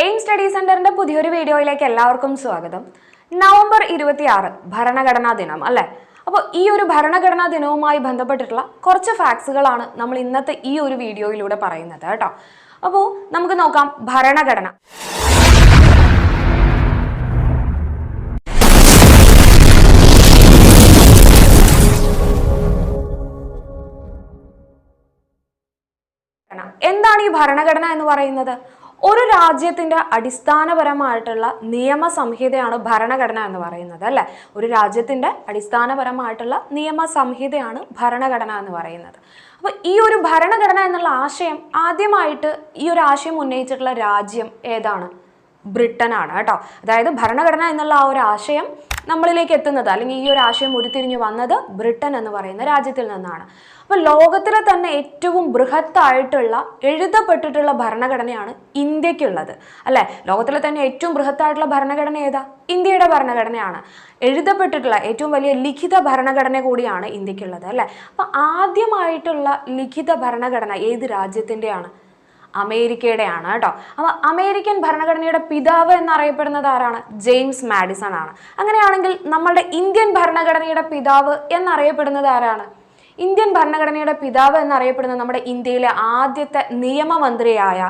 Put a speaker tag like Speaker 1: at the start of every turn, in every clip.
Speaker 1: Aim study സെന്ററിന്റെ പുതിയൊരു വീഡിയോയിലേക്ക് എല്ലാവർക്കും സ്വാഗതം. നവംബർ 26 ഭരണഘടനാ ദിനം അല്ലേ? അപ്പോൾ ഈ ഒരു ഭരണഘടനാ ദിനവുമായി ബന്ധപ്പെട്ടിട്ടുള്ള കുറച്ച് ഫാക്ട്സുകളാണ് നമ്മൾ ഇന്നത്തെ ഈ ഒരു വീഡിയോയിലൂടെ പറയുന്നത് കേട്ടോ. അപ്പോൾ നമുക്ക് നോക്കാം ഭരണഘടന. എന്താണ് ഈ ഭരണഘടന എന്ന് പറയുന്നത്? ഒരു രാജ്യത്തിന്റെ അടിസ്ഥാനപരമായിട്ടുള്ള നിയമസംഹിതയാണ് ഭരണഘടന എന്ന് പറയുന്നത് അല്ലെ. ഒരു രാജ്യത്തിന്റെ അടിസ്ഥാനപരമായിട്ടുള്ള നിയമസംഹിതയാണ് ഭരണഘടന എന്ന് പറയുന്നത്. അപ്പൊ ഈ ഒരു ഭരണഘടന എന്നുള്ള ആശയം ആദ്യമായിട്ട് ഈ ഒരു ആശയം ഉന്നയിച്ചിട്ടുള്ള രാജ്യം ഏതാണ്? ബ്രിട്ടനാണ് കേട്ടോ. അതായത് ഭരണഘടന എന്നുള്ള ആ ഒരു ആശയം നമ്മളിലേക്ക് എത്തുന്നത് അല്ലെങ്കിൽ ഈ ഒരു ആശയം ഉരുത്തിരിഞ്ഞു വന്നത് ബ്രിട്ടൻ എന്ന് പറയുന്ന രാജ്യത്തിൽ നിന്നാണ്. അപ്പൊ ലോകത്തിലെ തന്നെ ഏറ്റവും ബൃഹത്തായിട്ടുള്ള എഴുതപ്പെട്ടിട്ടുള്ള ഭരണഘടനയാണ് ഇന്ത്യക്കുള്ളത് അല്ലെ. ലോകത്തിലെ തന്നെ ഏറ്റവും ബൃഹത്തായിട്ടുള്ള ഭരണഘടന ഏതാ? ഇന്ത്യയുടെ ഭരണഘടനയാണ്. എഴുതപ്പെട്ടിട്ടുള്ള ഏറ്റവും വലിയ ലിഖിത ഭരണഘടന കൂടിയാണ് ഇന്ത്യക്കുള്ളത് അല്ലെ. അപ്പൊ ആദ്യമായിട്ടുള്ള ലിഖിത ഭരണഘടന ഏത് രാജ്യത്തിൻ്റെയാണ്? അമേരിക്കയുടെയാണ് കേട്ടോ. അപ്പൊ അമേരിക്കൻ ഭരണഘടനയുടെ പിതാവ് എന്നറിയപ്പെടുന്നത് ആരാണ്? ജെയിംസ് മാഡിസൺ ആണ്. അങ്ങനെയാണെങ്കിൽ നമ്മളുടെ ഇന്ത്യൻ ഭരണഘടനയുടെ പിതാവ് എന്നറിയപ്പെടുന്നത് ആരാണ്? ഇന്ത്യൻ ഭരണഘടനയുടെ പിതാവ് എന്നറിയപ്പെടുന്നത് നമ്മുടെ ഇന്ത്യയിലെ ആദ്യത്തെ നിയമമന്ത്രിയായ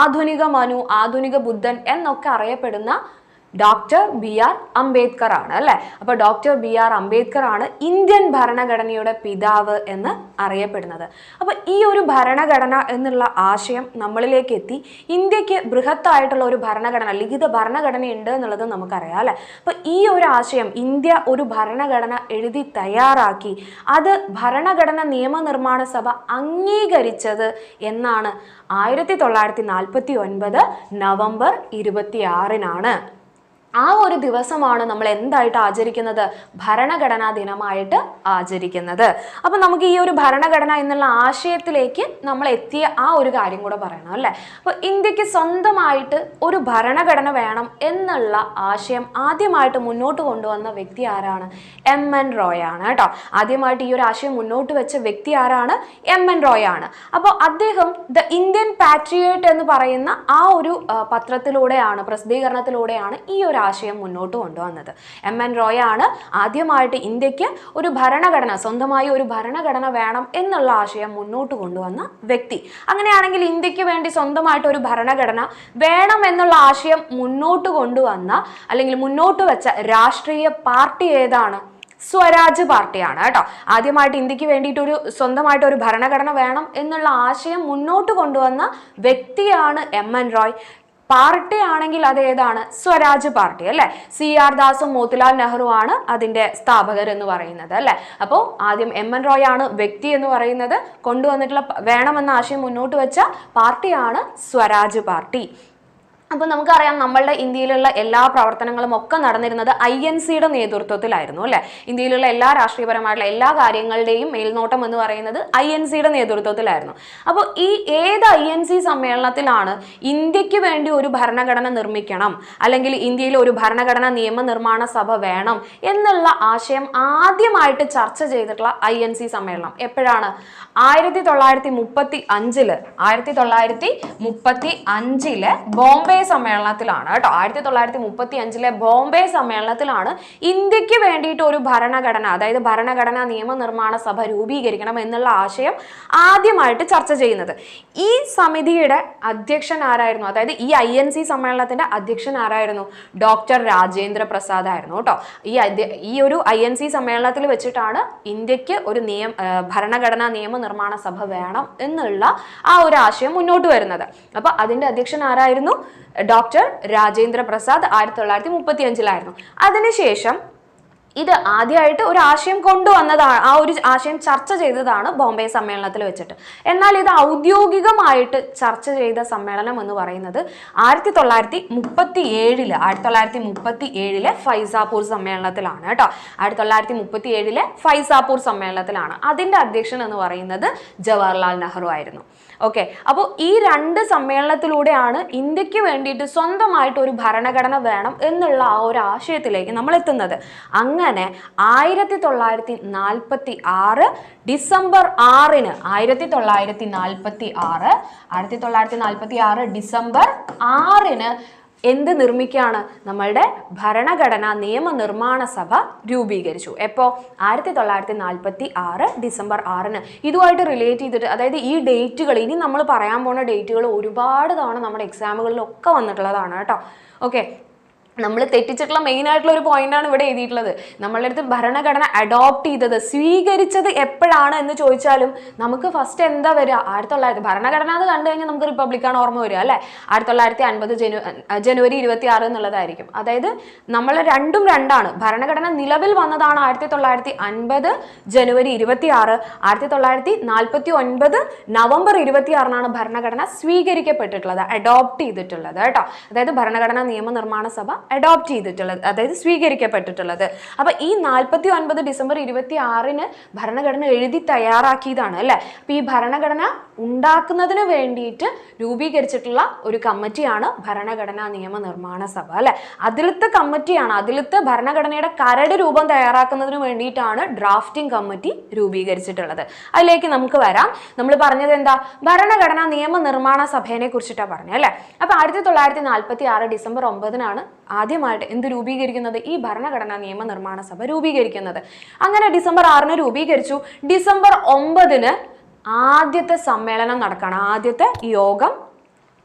Speaker 1: ആധുനിക മനു, ആധുനിക ബുദ്ധൻ എന്നൊക്കെ അറിയപ്പെടുന്ന ഡോക്ടർ BR അംബേദ്കർ ആണ് അല്ലെ. അപ്പൊ ഡോക്ടർ BR അംബേദ്കർ ആണ് ഇന്ത്യൻ ഭരണഘടനയുടെ പിതാവ് എന്ന് അറിയപ്പെടുന്നത്. അപ്പൊ ഈ ഒരു ഭരണഘടന എന്നുള്ള ആശയം നമ്മളിലേക്ക് എത്തി. ഇന്ത്യക്ക് ബൃഹത്തായിട്ടുള്ള ഒരു ഭരണഘടന, ലിഖിത ഭരണഘടന ഉണ്ട് എന്നുള്ളത് നമുക്കറിയാം അല്ലെ. അപ്പൊ ഈ ഒരു ആശയം ഇന്ത്യ ഒരു ഭരണഘടന എഴുതി തയ്യാറാക്കി അത് ഭരണഘടന നിയമനിർമ്മാണ സഭ അംഗീകരിച്ചത് എന്നാണ് 1949 നവംബർ 26-നാണ്. ആ ഒരു ദിവസമാണ് നമ്മൾ എന്തായിട്ട് ആചരിക്കുന്നത്? ഭരണഘടനാ ദിനമായിട്ട് ആചരിക്കുന്നത്. അപ്പൊ നമുക്ക് ഈ ഒരു ഭരണഘടന എന്നുള്ള ആശയത്തിലേക്ക് നമ്മൾ എത്തിയ ആ ഒരു കാര്യം കൂടെ പറയണം അല്ലെ. അപ്പൊ ഇന്ത്യക്ക് സ്വന്തമായിട്ട് ഒരു ഭരണഘടന വേണം എന്നുള്ള ആശയം ആദ്യമായിട്ട് മുന്നോട്ട് കൊണ്ടുവന്ന വ്യക്തി ആരാണ്? MN റോയ് ആണ് കേട്ടോ. ആദ്യമായിട്ട് ഈ ഒരു ആശയം മുന്നോട്ട് വെച്ച വ്യക്തി ആരാണ്? MN റോയ് ആണ്. അപ്പോൾ അദ്ദേഹം ദ ഇന്ത്യൻ പാട്രിയറ്റ് എന്ന് പറയുന്ന ആ ഒരു പത്രത്തിലൂടെയാണ്, പ്രസിദ്ധീകരണത്തിലൂടെയാണ് ഈ ഒരു ആശയം മുന്നോട്ട് കൊണ്ടുവന്നത്. MN റോയ് ആണ് ആദ്യമായിട്ട് ഇന്ത്യക്ക് ഒരു ഭരണഘടന, സ്വന്തമായി ഒരു ഭരണഘടന വേണം എന്നുള്ള ആശയം മുന്നോട്ട് കൊണ്ടുവന്ന വ്യക്തി. അങ്ങനെയാണെങ്കിൽ ഇന്ത്യക്ക് വേണ്ടി സ്വന്തമായിട്ട് ഒരു ഭരണഘടന വേണം എന്നുള്ള ആശയം മുന്നോട്ട് കൊണ്ടുവന്ന അല്ലെങ്കിൽ മുന്നോട്ട് വെച്ച രാഷ്ട്രീയ പാർട്ടി ഏതാണ്? സ്വരാജ് പാർട്ടിയാണ് കേട്ടോ. ആദ്യമായിട്ട് ഇന്ത്യക്ക് വേണ്ടിയിട്ട് സ്വന്തമായിട്ട് ഒരു ഭരണഘടന വേണം എന്നുള്ള ആശയം മുന്നോട്ട് കൊണ്ടുവന്ന വ്യക്തിയാണ് MN റോയ്. പാർട്ടി ആണെങ്കിൽ അത് ഏതാണ്? സ്വരാജ് പാർട്ടി അല്ലെ. CR ദാസും മോത്തിലാൽ നെഹ്റു ആണ് അതിന്റെ സ്ഥാപകർ എന്ന് പറയുന്നത് അല്ലെ. അപ്പോൾ ആദ്യം MN റോയ് ആണ് വ്യക്തി എന്ന് പറയുന്നത്. കൊണ്ടുവന്നിട്ടുള്ള വേണമെന്ന ആശയം മുന്നോട്ട് വെച്ച പാർട്ടിയാണ് സ്വരാജ് പാർട്ടി. അപ്പോൾ നമുക്കറിയാം നമ്മളുടെ ഇന്ത്യയിലുള്ള എല്ലാ പ്രവർത്തനങ്ങളും ഒക്കെ നടന്നിരുന്നത് INCയുടെ നേതൃത്വത്തിലായിരുന്നു അല്ലെ. ഇന്ത്യയിലുള്ള എല്ലാ രാഷ്ട്രീയപരമായിട്ടുള്ള എല്ലാ കാര്യങ്ങളുടെയും മേൽനോട്ടം എന്ന് പറയുന്നത് INCയുടെ നേതൃത്വത്തിലായിരുന്നു. അപ്പോൾ ഈ ഏത് INC സമ്മേളനത്തിലാണ് ഇന്ത്യക്ക് വേണ്ടി ഒരു ഭരണഘടന നിർമ്മിക്കണം അല്ലെങ്കിൽ ഇന്ത്യയിൽ ഒരു ഭരണഘടനാ നിയമനിർമ്മാണ സഭ വേണം എന്നുള്ള ആശയം ആദ്യമായിട്ട് ചർച്ച ചെയ്തിട്ടുള്ള INC സമ്മേളനം എപ്പോഴാണ്? 1935 ബോംബെ സമ്മേളനത്തിലാണ് കേട്ടോ. 1935 ബോംബെ സമ്മേളനത്തിലാണ് ഇന്ത്യക്ക് വേണ്ടിയിട്ട് ഒരു ഭരണഘടന, അതായത് ഭരണഘടനാ നിയമനിർമ്മാണ സഭ രൂപീകരിക്കണം എന്നുള്ള ആശയം ആദ്യമായിട്ട് ചർച്ച ചെയ്യുന്നത്. ഈ സമിതിയുടെ അധ്യക്ഷൻ ആരായിരുന്നു? അതായത് ഈ INC സമ്മേളനത്തിന്റെ അധ്യക്ഷൻ ആരായിരുന്നു? ഡോക്ടർ രാജേന്ദ്ര പ്രസാദ് ആയിരുന്നു കേട്ടോ. ഈ ഒരു INC സമ്മേളനത്തിൽ വെച്ചിട്ടാണ് ഇന്ത്യക്ക് ഒരു ഭരണഘടനാ നിയമനിർമ്മാണ സഭ വേണം എന്നുള്ള ആ ഒരു ആശയം മുന്നോട്ട് വരുന്നത്. അപ്പൊ അതിന്റെ അധ്യക്ഷൻ ആരായിരുന്നു? ഡോക്ടർ രാജേന്ദ്ര പ്രസാദ് 1935 അതിനുശേഷം ഇത് ആദ്യമായിട്ട് ഒരു ആശയം കൊണ്ടുവന്നതാണ്, ആ ഒരു ആശയം ചർച്ച ചെയ്തതാണ് ബോംബെ സമ്മേളനത്തിൽ വെച്ചിട്ട്. എന്നാൽ ഇത് ഔദ്യോഗികമായിട്ട് ചർച്ച ചെയ്ത സമ്മേളനം എന്ന് പറയുന്നത് 1937 ഫൈസാപൂർ സമ്മേളനത്തിലാണ് കേട്ടോ. 1937 ഫൈസാപൂർ സമ്മേളനത്തിലാണ്. അതിന്റെ അധ്യക്ഷൻ എന്ന് പറയുന്നത് ജവഹർലാൽ നെഹ്റു ആയിരുന്നു. ഓക്കെ, അപ്പോൾ ഈ രണ്ട് സമ്മേളനത്തിലൂടെയാണ് ഇന്ത്യക്ക് വേണ്ടിയിട്ട് സ്വന്തമായിട്ട് ഒരു ഭരണഘടന വേണം എന്നുള്ള ആ ഒരു ആശയത്തിലേക്ക് നമ്മൾ എത്തുന്നത്. അങ്ങനെ 1946 ഡിസംബർ 6-ന് 1946 ഡിസംബർ 6-ന് എന്ത് നിർമ്മിക്കുകയാണ്? നമ്മളുടെ ഭരണഘടനാ നിയമനിർമ്മാണ സഭ രൂപീകരിച്ചു. എപ്പോൾ? 1946 ഡിസംബർ 6-ന്. ഇതുമായിട്ട് റിലേറ്റ് ചെയ്തിട്ട്, അതായത് ഈ ഡേറ്റുകൾ, ഇനി നമ്മൾ പറയാൻ പോകുന്ന ഡേറ്റുകൾ ഒരുപാട് തവണ നമ്മുടെ എക്സാമുകളിലൊക്കെ വന്നിട്ടുള്ളതാണ് കേട്ടോ. ഓക്കെ, നമ്മൾ തെറ്റിച്ചിട്ടുള്ള മെയിൻ ആയിട്ടുള്ള ഒരു പോയിന്റാണ് ഇവിടെ എഴുതിയിട്ടുള്ളത്. നമ്മളുടെ അടുത്ത് ഭരണഘടന അഡോപ്റ്റ് ചെയ്തത്, സ്വീകരിച്ചത് എപ്പോഴാണ് എന്ന് ചോദിച്ചാലും നമുക്ക് ഫസ്റ്റ് എന്താ വരിക? 1900. ഭരണഘടന എന്ന് കണ്ടു കഴിഞ്ഞാൽ നമുക്ക് റിപ്പബ്ലിക്കാണ് ഓർമ്മ വരിക അല്ലേ? 1950 ജനുവരി 26 എന്നുള്ളതായിരിക്കും. അതായത് നമ്മൾ രണ്ടും രണ്ടാണ്. ഭരണഘടന നിലവിൽ വന്നതാണ് 1950 ജനുവരി 26. 1949 നവംബർ 26-നാണ് ഭരണഘടന സ്വീകരിക്കപ്പെട്ടിട്ടുള്ളത്, അഡോപ്റ്റ് ചെയ്തിട്ടുള്ളത് കേട്ടോ. അതായത് ഭരണഘടനാ നിയമനിർമ്മാണ സഭ അഡോപ്റ്റ് ചെയ്തിട്ടുള്ളത്, അതായത് സ്വീകരിക്കപ്പെട്ടിട്ടുള്ളത്. അപ്പൊ ഈ 49 ഡിസംബർ 26-ന് ഭരണഘടന എഴുതി തയ്യാറാക്കിയതാണ് അല്ലെ. അപ്പൊ ഈ ഭരണഘടന ഉണ്ടാക്കുന്നതിന് വേണ്ടിയിട്ട് രൂപീകരിച്ചിട്ടുള്ള ഒരു കമ്മിറ്റിയാണ് ഭരണഘടനാ നിയമനിർമ്മാണ സഭ അല്ലെ. അതിലത്തെ കമ്മിറ്റിയാണ്, അതിലത്തെ ഭരണഘടനയുടെ കരട് രൂപം തയ്യാറാക്കുന്നതിന് വേണ്ടിയിട്ടാണ് ഡ്രാഫ്റ്റിംഗ് കമ്മിറ്റി രൂപീകരിച്ചിട്ടുള്ളത്. അതിലേക്ക് നമുക്ക് വരാം. നമ്മൾ പറഞ്ഞത് എന്താ? ഭരണഘടനാ നിയമനിർമ്മാണ സഭയെ കുറിച്ചിട്ടാണ് പറഞ്ഞത് അല്ലെ. അപ്പൊ 1946 ഡിസംബർ 9-നാണ് ആദ്യമായിട്ട് എന്ത് രൂപീകരിക്കുന്നത്? ഈ ഭരണഘടനാ നിയമനിർമ്മാണ സഭ രൂപീകരിക്കുന്നത്. അങ്ങനെ ഡിസംബർ 6-ന് രൂപീകരിച്ചു. ഡിസംബർ 9-ന് ആദ്യത്തെ സമ്മേളനം നടക്കുകയാണ്, ആദ്യത്തെ യോഗം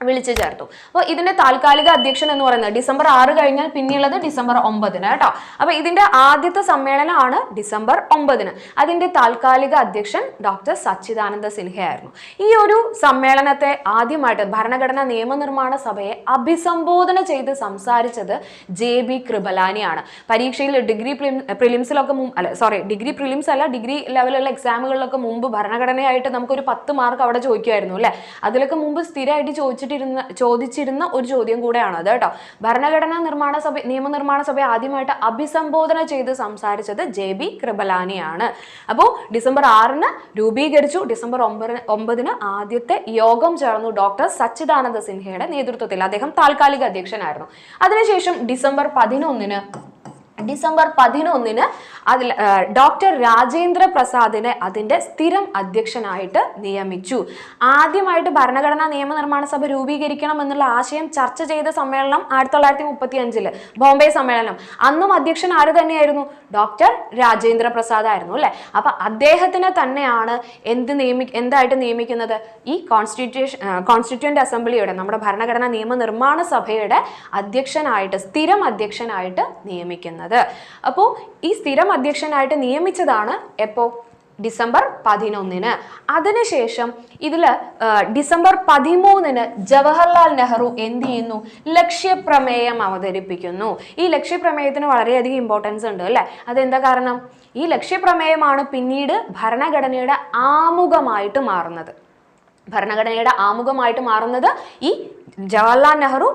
Speaker 1: വിളിച്ചു ചേർത്തു. അപ്പോൾ ഇതിന്റെ താൽക്കാലിക അധ്യക്ഷൻ എന്ന് പറയുന്നത് ഡിസംബർ 6 കഴിഞ്ഞാൽ പിന്നെയുള്ളത് ഡിസംബർ 9-ന് കേട്ടോ. അപ്പൊ ഇതിന്റെ ആദ്യത്തെ സമ്മേളനമാണ് ഡിസംബർ 9-ന്. അതിന്റെ താൽക്കാലിക അധ്യക്ഷൻ ഡോക്ടർ സച്ചിദാനന്ദ സിൻഹയായിരുന്നു. ഈ ഒരു സമ്മേളനത്തെ ആദ്യമായിട്ട് ഭരണഘടനാ നിയമനിർമ്മാണ സഭയെ അഭിസംബോധന ചെയ്ത് സംസാരിച്ചത് JB കൃപലാനിയാണ്. പരീക്ഷയിൽ ഡിഗ്രി പ്രിലിംസിലൊക്കെ ഡിഗ്രി പ്രിലിംസ് അല്ല, ഡിഗ്രി ലെവലുള്ള എക്സാമുകളിലൊക്കെ മുമ്പ് ഭരണഘടനയായിട്ട് നമുക്കൊരു 10 മാർക്ക് അവിടെ ചോദിക്കുമായിരുന്നു അല്ലെ. അതിലൊക്കെ മുമ്പ് സ്ഥിരമായിട്ട് ചോദിച്ചിരുന്ന ഒരു ചോദ്യം കൂടെയാണ് അത് കേട്ടോ. ഭരണഘടനാ നിയമനിർമ്മാണ സഭയെ ആദ്യമായിട്ട് അഭിസംബോധന ചെയ്ത് സംസാരിച്ചത് JB കൃപലാനിയാണ്. അപ്പോൾ ഡിസംബർ 6-ന് രൂപീകരിച്ചു. ഡിസംബർ 9-ന് ആദ്യത്തെ യോഗം ചേർന്നു ഡോക്ടർ സച്ചിദാനന്ദ സിൻഹയുടെ നേതൃത്വത്തിൽ. അദ്ദേഹം താൽക്കാലിക അധ്യക്ഷനായിരുന്നു. അതിനുശേഷം ഡിസംബർ 11-ന് അതിൽ ഡോക്ടർ രാജേന്ദ്ര പ്രസാദിനെ അതിന്റെ സ്ഥിരം അധ്യക്ഷനായിട്ട് നിയമിച്ചു. ആദ്യമായിട്ട് ഭരണഘടനാ നിയമനിർമ്മാണ സഭ രൂപീകരിക്കണം എന്നുള്ള ആശയം ചർച്ച ചെയ്ത സമ്മേളനം 1935 ബോംബെ സമ്മേളനം. അന്നും അധ്യക്ഷൻ ആര് തന്നെയായിരുന്നു? ഡോക്ടർ രാജേന്ദ്ര പ്രസാദ് ആയിരുന്നു അല്ലെ. അപ്പൊ അദ്ദേഹത്തിനെ തന്നെയാണ് എന്തായിട്ട് നിയമിക്കുന്നത്? ഈ കോൺസ്റ്റിറ്റ്യൂന്റ് അസംബ്ലിയുടെ, നമ്മുടെ ഭരണഘടനാ നിയമനിർമ്മാണ സഭയുടെ അധ്യക്ഷനായിട്ട്, സ്ഥിരം അധ്യക്ഷനായിട്ട് നിയമിക്കുന്നത്. അപ്പോൾ ഈ സ്ഥിരം അധ്യക്ഷനായിട്ട് നിയമിച്ചതാണ് എപ്പോ? ഡിസംബർ 11-ന്. അതിനുശേഷം ഇതില് ഡിസംബർ 13-ന് ജവഹർലാൽ നെഹ്റു എന്ത് ചെയ്യുന്നു? ലക്ഷ്യപ്രമേയം അവതരിപ്പിക്കുന്നു. ഈ ലക്ഷ്യപ്രമേയത്തിന് വളരെയധികം ഇമ്പോർട്ടൻസ് ഉണ്ട് അല്ലെ. അതെന്താ കാരണം? ഈ ലക്ഷ്യപ്രമേയമാണ് പിന്നീട് ഭരണഘടനയുടെ ആമുഖമായിട്ട് മാറുന്നത്. ഈ ജവഹർലാൽ നെഹ്റു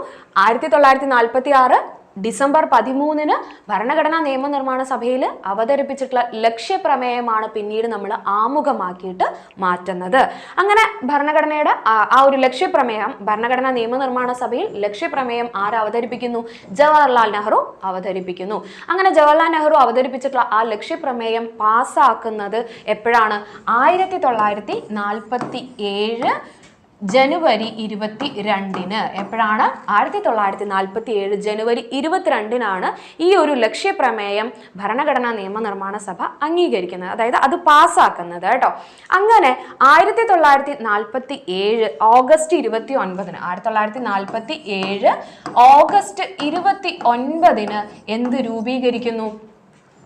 Speaker 1: 1946 ഡിസംബർ 13-ന് ഭരണഘടനാ നിയമനിർമ്മാണ സഭയിൽ അവതരിപ്പിച്ചിട്ടുള്ള ലക്ഷ്യപ്രമേയമാണ് പിന്നീട് നമ്മൾ ആമുഖമാക്കിയിട്ട് മാറ്റുന്നത്. അങ്ങനെ ഭരണഘടനയുടെ ആ ഒരു ലക്ഷ്യപ്രമേയം, ഭരണഘടനാ നിയമനിർമ്മാണ സഭയിൽ ലക്ഷ്യപ്രമേയം ആര് അവതരിപ്പിക്കുന്നു? ജവഹർലാൽ നെഹ്റു അവതരിപ്പിക്കുന്നു. അങ്ങനെ ജവഹർലാൽ നെഹ്റു അവതരിപ്പിച്ചിട്ടുള്ള ആ ലക്ഷ്യപ്രമേയം പാസ്സാക്കുന്നത് എപ്പോഴാണ്? 1947 ജനുവരി 22-ന്. എപ്പോഴാണ്? 1947 ജനുവരി 22-നാണ് ഈ ഒരു ലക്ഷ്യപ്രമേയം ഭരണഘടനാ നിയമനിർമ്മാണ സഭ അംഗീകരിക്കുന്നത്, അതായത് അത് പാസ്സാക്കുന്നത് കേട്ടോ. അങ്ങനെ 1947 ഓഗസ്റ്റ് 29-ന് 1947 ഓഗസ്റ്റ് 29-ന് എന്ത് രൂപീകരിക്കുന്നു?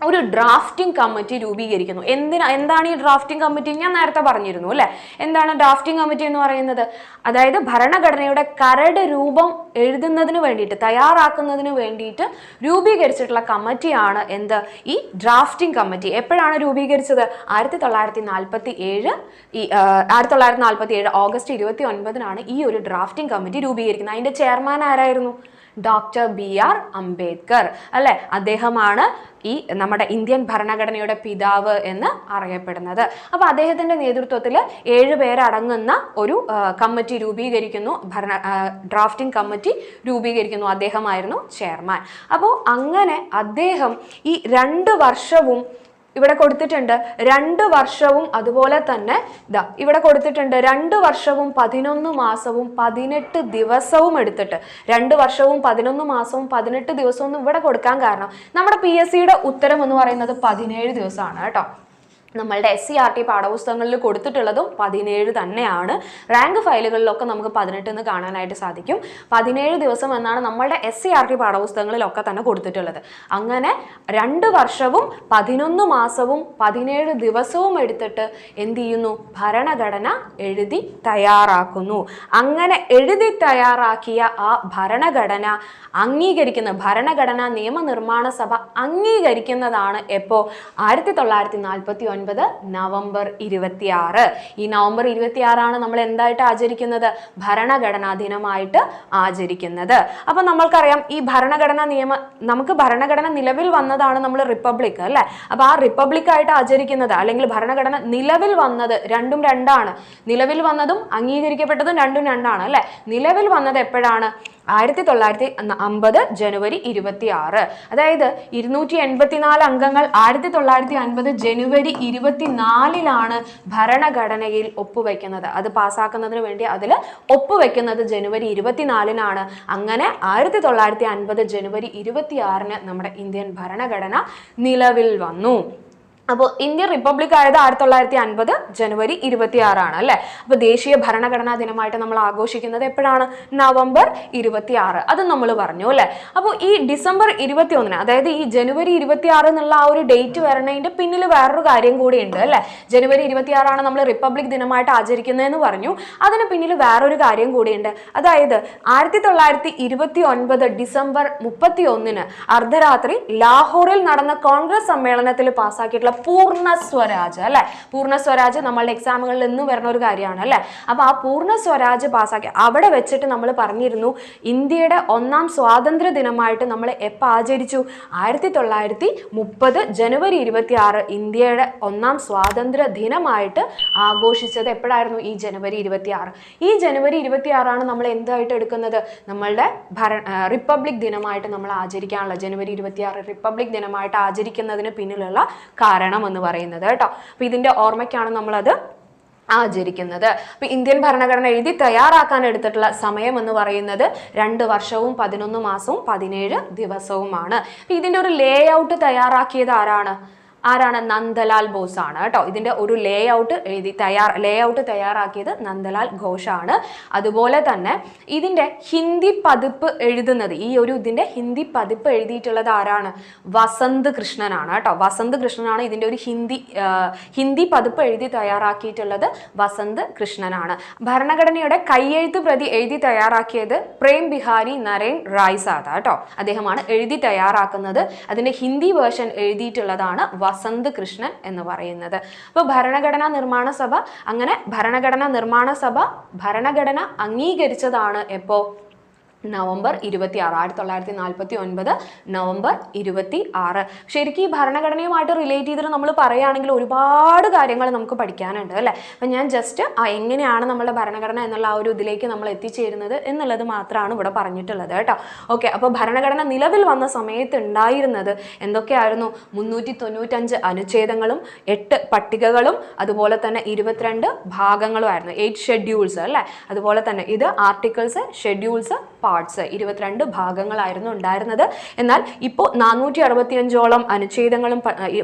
Speaker 1: ഒരു ഡ്രാഫ്റ്റിംഗ് കമ്മിറ്റി രൂപീകരിക്കുന്നു. എന്താണ് ഈ ഡ്രാഫ്റ്റിംഗ് കമ്മിറ്റി? ഞാൻ നേരത്തെ പറഞ്ഞിരുന്നു അല്ലെ. എന്താണ് ഡ്രാഫ്റ്റിംഗ് കമ്മിറ്റി എന്ന് പറയുന്നത്? അതായത് ഭരണഘടനയുടെ കരട് രൂപം എഴുതുന്നതിന് വേണ്ടിയിട്ട്, തയ്യാറാക്കുന്നതിന് വേണ്ടിയിട്ട് രൂപീകരിച്ചിട്ടുള്ള കമ്മിറ്റിയാണ് എന്ത്? ഈ ഡ്രാഫ്റ്റിംഗ് കമ്മിറ്റി. എപ്പോഴാണ് രൂപീകരിച്ചത്? 1947 ഓഗസ്റ്റ് 29-നാണ് ഈ ഒരു ഡ്രാഫ്റ്റിംഗ് കമ്മിറ്റി രൂപീകരിക്കുന്നത്. അതിന്റെ ചെയർമാൻ ആരായിരുന്നു? ഡോക്ടർ BR അംബേദ്കർ അല്ലെ. അദ്ദേഹമാണ് ഈ നമ്മുടെ ഇന്ത്യൻ ഭരണഘടനയുടെ പിതാവ് എന്ന് അറിയപ്പെടുന്നത്. അപ്പൊ അദ്ദേഹത്തിന്റെ നേതൃത്വത്തിൽ 7 പേരടങ്ങുന്ന ഒരു കമ്മിറ്റി രൂപീകരിക്കുന്നു, ഡ്രാഫ്റ്റിംഗ് കമ്മിറ്റി രൂപീകരിക്കുന്നു. അദ്ദേഹമായിരുന്നു ചെയർമാൻ. അപ്പോൾ അങ്ങനെ അദ്ദേഹം ഈ 2 വർഷവും ഇവിടെ കൊടുത്തിട്ടുണ്ട്, 2 വർഷവും അതുപോലെ തന്നെ ഇവിടെ കൊടുത്തിട്ടുണ്ട് 2 വർഷവും 11 മാസവും 18 ദിവസവും എടുത്തിട്ട് 2 വർഷവും 11 മാസവും 18 ദിവസവും ഇവിടെ കൊടുക്കാൻ കാരണം നമ്മുടെ PSCയുടെ ഉത്തരം എന്ന് പറയുന്നത് 17 ദിവസമാണ് കേട്ടോ. നമ്മളുടെ SCERT പാഠപുസ്തകങ്ങളിൽ കൊടുത്തിട്ടുള്ളതും 17 തന്നെയാണ്. റാങ്ക് ഫയലുകളിലൊക്കെ നമുക്ക് 18 എന്ന് കാണാനായിട്ട് സാധിക്കും. 17 ദിവസം എന്നാണ് നമ്മളുടെ SCERT പാഠപുസ്തകങ്ങളിലൊക്കെ തന്നെ കൊടുത്തിട്ടുള്ളത്. അങ്ങനെ 2 വർഷവും 11 മാസവും 17 ദിവസവും എടുത്തിട്ട് എന്ത് ചെയ്യുന്നു? ഭരണഘടന എഴുതി തയ്യാറാക്കുന്നു. അങ്ങനെ എഴുതി തയ്യാറാക്കിയ ആ ഭരണഘടന അംഗീകരിക്കുന്ന ഭരണഘടനാ നിയമനിർമ്മാണ സഭ അംഗീകരിക്കുന്നതാണ് എപ്പോ? 1949 നവംബർ 26. ഈ നവംബർ 26 നമ്മൾ എന്തായിട്ട് ആചരിക്കുന്നത്? ഭരണഘടനാ ദിനമായിട്ട് ആചരിക്കുന്നത്. അപ്പൊ നമ്മൾക്കറിയാം ഈ നമുക്ക് ഭരണഘടന നിലവിൽ വന്നതാണ് നമ്മൾ റിപ്പബ്ലിക് അല്ലെ. അപ്പൊ ആ റിപ്പബ്ലിക് ആയിട്ട് ആചരിക്കുന്നത് അല്ലെങ്കിൽ ഭരണഘടന നിലവിൽ വന്നത് രണ്ടും രണ്ടാണ്. നിലവിൽ വന്നതും അംഗീകരിക്കപ്പെട്ടതും രണ്ടും രണ്ടാണ് അല്ലെ. നിലവിൽ വന്നത് എപ്പോഴാണ്? 1950 ജനുവരി 26. അതായത് 284 അംഗങ്ങൾ 1950 ജനുവരി 24 ഭരണഘടനയിൽ ഒപ്പുവെക്കുന്നത്. അത് പാസ്സാക്കുന്നതിന് വേണ്ടി അതിൽ ഒപ്പുവെക്കുന്നത് ജനുവരി 24. അങ്ങനെ 1950 ജനുവരി 26 നമ്മുടെ ഇന്ത്യൻ ഭരണഘടന നിലവിൽ വന്നു. അപ്പോൾ ഇന്ത്യൻ റിപ്പബ്ലിക് ആയത് 1950 ജനുവരി 26 അല്ലെ. അപ്പൊ ദേശീയ ഭരണഘടനാ ദിനമായിട്ട് നമ്മൾ ആഘോഷിക്കുന്നത് എപ്പോഴാണ്? നവംബർ 26. അത് നമ്മൾ പറഞ്ഞു അല്ലെ. അപ്പോൾ ഈ ഡിസംബർ 21 അതായത് ഈ ജനുവരി 26 എന്നുള്ള ആ ഒരു ഡേറ്റ് വരണതിന്റെ പിന്നിൽ വേറൊരു കാര്യം കൂടി ഉണ്ട് അല്ലെ. ജനുവരി 26 നമ്മൾ റിപ്പബ്ലിക് ദിനമായിട്ട് ആചരിക്കുന്നതെന്ന് പറഞ്ഞു. അതിന് പിന്നിൽ വേറൊരു കാര്യം കൂടിയുണ്ട്. അതായത് 1929 ഡിസംബർ 31 അർദ്ധരാത്രി ലാഹോറിൽ നടന്ന കോൺഗ്രസ് സമ്മേളനത്തിൽ പാസ്സാക്കിയിട്ടുള്ള പൂർണ്ണ സ്വരാജ് അല്ലെ. പൂർണ്ണ സ്വരാജ് നമ്മളുടെ എക്സാമുകളിൽ നിന്ന് വരുന്ന ഒരു കാര്യമാണ് അല്ലെ. അപ്പൊ ആ പൂർണ്ണ സ്വരാജ് പാസ്സാക്കി അവിടെ വെച്ചിട്ട് നമ്മൾ പറഞ്ഞിരുന്നു ഇന്ത്യയുടെ 1ാം സ്വാതന്ത്ര്യ ദിനമായിട്ട് നമ്മൾ എപ്പോൾ ആചരിച്ചു? 1930 ജനുവരി 26 ഇന്ത്യയുടെ 1ാം സ്വാതന്ത്ര്യ ദിനമായിട്ട് ആഘോഷിച്ചത് എപ്പോഴായിരുന്നു? ഈ ജനുവരി 26. ഈ ജനുവരി 26 നമ്മൾ എന്തായിട്ട് എടുക്കുന്നത്? നമ്മളുടെ റിപ്പബ്ലിക് ദിനമായിട്ട് നമ്മൾ ആചരിക്കാനുള്ള ജനുവരി 26 റിപ്പബ്ലിക് ദിനമായിട്ട് ആചരിക്കുന്നതിന് പിന്നിലുള്ള കാരണം എന്ന് പറയുന്നത് കേട്ടോ. അപ്പൊ ഇതിന്റെ ഓർമ്മയ്ക്കാണ് നമ്മളത് ആചരിക്കുന്നത്. അപ്പൊ ഇന്ത്യൻ ഭരണഘടന എഴുതി തയ്യാറാക്കാൻ എടുത്തിട്ടുള്ള സമയം എന്ന് പറയുന്നത് 2 വർഷവും 11 മാസവും 17 ദിവസവുമാണ്. അപ്പൊ ഇതിന്റെ ഒരു ലേ ഔട്ട് തയ്യാറാക്കിയത് ആരാണ്? നന്ദലാൽ ബോസ് ആണ് കേട്ടോ. ഇതിന്റെ ഒരു ലേ ഔട്ട് തയ്യാറാക്കിയത് നന്ദലാൽ ഘോഷാണ്. അതുപോലെ തന്നെ ഇതിന്റെ ഹിന്ദി പതിപ്പ് എഴുതുന്നത് ഇതിന്റെ ഹിന്ദി പതിപ്പ് എഴുതിയിട്ടുള്ളത് ആരാണ്? വസന്ത് കൃഷ്ണനാണ് കേട്ടോ. വസന്ത് കൃഷ്ണനാണ് ഇതിന്റെ ഒരു ഹിന്ദി പതിപ്പ് എഴുതി തയ്യാറാക്കിയിട്ടുള്ളത് വസന്ത് കൃഷ്ണനാണ്. ഭരണഘടനയുടെ കയ്യെഴുത്ത് പ്രതി എഴുതി തയ്യാറാക്കിയത് പ്രേം ബിഹാരി നരേൻ റായ് സാദ കേട്ടോ. അദ്ദേഹമാണ് എഴുതി തയ്യാറാക്കുന്നത്. അതിന്റെ ഹിന്ദി വേർഷൻ എഴുതിയിട്ടുള്ളതാണ് വസന്ത് കൃഷ്ണൻ എന്ന് പറയുന്നത്. അപ്പോൾ ഭരണഘടനാ നിർമ്മാണ സഭ ഭരണഘടന അംഗീകരിച്ചതാണ് എപ്പോ? November 26 1949 November 26. ശരിക്കും ഈ ഭരണഘടനയുമായിട്ട് റിലേറ്റ് ചെയ്തിട്ട് നമ്മൾ പറയുകയാണെങ്കിൽ ഒരുപാട് കാര്യങ്ങൾ നമുക്ക് പഠിക്കാനുണ്ട് അല്ലേ. അപ്പം ഞാൻ ജസ്റ്റ് എങ്ങനെയാണ് നമ്മുടെ ഭരണഘടന എന്നുള്ള ആ ഒരു ഇതിലേക്ക് നമ്മൾ എത്തിച്ചേരുന്നത് എന്നുള്ളത് മാത്രമാണ് ഇവിടെ പറഞ്ഞിട്ടുള്ളത് കേട്ടോ. ഓക്കെ, അപ്പോൾ ഭരണഘടന നിലവിൽ വന്ന സമയത്ത് ഉണ്ടായിരുന്നത് എന്തൊക്കെയായിരുന്നു? 395 അനുച്ഛേദങ്ങളും 8 പട്ടികകളും അതുപോലെ തന്നെ 22 ഭാഗങ്ങളുമായിരുന്നു. 8 ഷെഡ്യൂൾസ് അല്ലേ. അതുപോലെ തന്നെ ഇത് ആർട്ടിക്കിൾസ്, ഷെഡ്യൂൾസ്, പാർട്സ് 22 ഭാഗങ്ങളായിരുന്നു ഉണ്ടായിരുന്നത്. എന്നാൽ ഇപ്പോൾ 465ഓളം അനുച്ഛേദങ്ങളും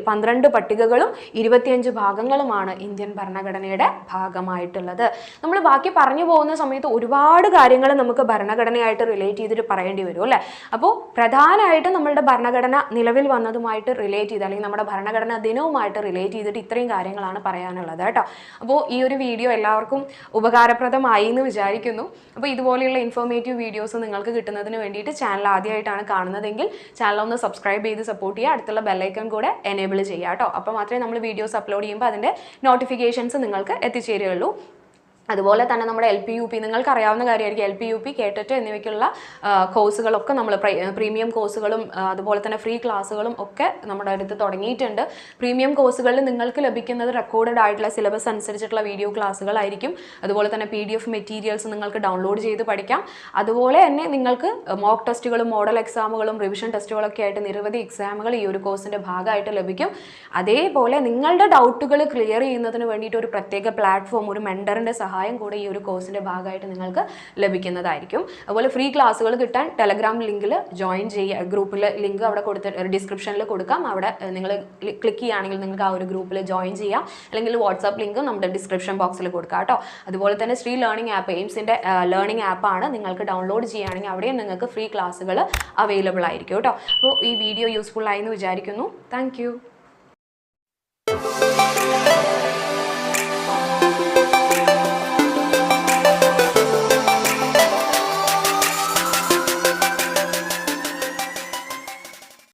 Speaker 1: 12 പട്ടികകളും 25 ഭാഗങ്ങളുമാണ് ഇന്ത്യൻ ഭരണഘടനയുടെ ഭാഗമായിട്ടുള്ളത്. നമ്മൾ ബാക്കി പറഞ്ഞു പോകുന്ന സമയത്ത് ഒരുപാട് കാര്യങ്ങൾ നമുക്ക് ഭരണഘടനയായിട്ട് റിലേറ്റ് ചെയ്തിട്ട് പറയേണ്ടി വരും അല്ലേ. അപ്പോൾ പ്രധാനമായിട്ടും നമ്മളുടെ ഭരണഘടന നിലവിൽ വന്നതുമായിട്ട് റിലേറ്റ് ചെയ്ത് അല്ലെങ്കിൽ നമ്മുടെ ഭരണഘടനാ ദിനവുമായിട്ട് റിലേറ്റ് ചെയ്തിട്ട് ഇത്രയും കാര്യങ്ങളാണ് പറയാനുള്ളത് കേട്ടോ. അപ്പോൾ ഈ ഒരു വീഡിയോ എല്ലാവർക്കും ഉപകാരപ്രദമായി എന്ന് വിചാരിക്കുന്നു. അപ്പോൾ ഇതുപോലെയുള്ള ഇൻഫോർമേറ്റീവ് വീഡിയോസ് നിങ്ങൾക്ക് കിട്ടുന്നതിന് വേണ്ടിയിട്ട് ചാനൽ ആദ്യമായിട്ടാണ് കാണുന്നതെങ്കിൽ ചാനൽ ഒന്ന് സബ്സ്ക്രൈബ് ചെയ്ത് സപ്പോർട്ട് ചെയ്യുക. അടുത്തുള്ള ബെല്ലൈക്കൺ കൂടെ എനേബിൾ ചെയ്യുക കേട്ടോ. അപ്പോൾ മാത്രമേ നമ്മൾ വീഡിയോസ് അപ്ലോഡ് ചെയ്യുമ്പോൾ അതിൻ്റെ നോട്ടിഫിക്കേഷൻസ് നിങ്ങൾക്ക് എത്തിച്ചേരുകയുള്ളൂ. അതുപോലെ തന്നെ നമ്മുടെ LPUP നിങ്ങൾക്ക് അറിയാവുന്ന കാര്യമായിരിക്കും. LPUP, കേട്ടറ്റ് എന്നിവയ്ക്കുള്ള കോഴ്സുകളൊക്കെ നമ്മൾ പ്രീമിയം കോഴ്സുകളും അതുപോലെ തന്നെ ഫ്രീ ക്ലാസ്സുകളും ഒക്കെ നമ്മുടെ അടുത്ത് തുടങ്ങിയിട്ടുണ്ട്. പ്രീമിയം കോഴ്സുകളിൽ നിങ്ങൾക്ക് ലഭിക്കുന്നത് റെക്കോർഡഡ് ആയിട്ടുള്ള സിലബസ് അനുസരിച്ചിട്ടുള്ള വീഡിയോ ക്ലാസ്സുകളായിരിക്കും. അതുപോലെ തന്നെ PDF മെറ്റീരിയൽസ് നിങ്ങൾക്ക് ഡൗൺലോഡ് ചെയ്ത് പഠിക്കാം. അതുപോലെ തന്നെ നിങ്ങൾക്ക് മോക്ക് ടെസ്റ്റുകളും മോഡൽ എക്സാമുകളും റിവിഷൻ ടെസ്റ്റുകളൊക്കെ ആയിട്ട് നിരവധി എക്സാമുകൾ ഈ ഒരു കോഴ്സിൻ്റെ ഭാഗമായിട്ട് ലഭിക്കും. അതേപോലെ നിങ്ങളുടെ ഡൗട്ടുകൾ ക്ലിയർ ചെയ്യുന്നതിന് വേണ്ടിയിട്ട് ഒരു പ്രത്യേക പ്ലാറ്റ്ഫോം, ഒരു മെൻറ്ററിൻ്റെ സഹായം കൂടെ ഈ ഒരു കോഴ്സിൻ്റെ ഭാഗമായിട്ട് നിങ്ങൾക്ക് ലഭിക്കുന്നതായിരിക്കും. അതുപോലെ ഫ്രീ ക്ലാസ്സുകൾ കിട്ടാൻ ടെലഗ്രാം ലിങ്കിൽ ജോയിൻ ചെയ്യുക. ഗ്രൂപ്പിൽ ലിങ്ക് അവിടെ ഡിസ്ക്രിപ്ഷനിൽ കൊടുക്കാം. അവിടെ നിങ്ങൾ ക്ലിക്ക് ചെയ്യുകയാണെങ്കിൽ നിങ്ങൾക്ക് ആ ഒരു ഗ്രൂപ്പിൽ ജോയിൻ ചെയ്യാം. അല്ലെങ്കിൽ വാട്സാപ്പ് ലിങ്ക് നമ്മുടെ ഡിസ്ക്രിപ്ഷൻ ബോക്സിൽ കൊടുക്കാം കേട്ടോ. അതുപോലെ തന്നെ SREE ലേണിംഗ് ആപ്പ്, എയിംസിൻ്റെ ലേണിംഗ് ആപ്പാണ്. നിങ്ങൾക്ക് ഡൗൺലോഡ് ചെയ്യുകയാണെങ്കിൽ അവിടെയും നിങ്ങൾക്ക് ഫ്രീ ക്ലാസ്സുകൾ അവൈലബിൾ ആയിരിക്കും കേട്ടോ. അപ്പോൾ ഈ വീഡിയോ യൂസ്ഫുൾ ആയി എന്ന് വിചാരിക്കുന്നു. താങ്ക്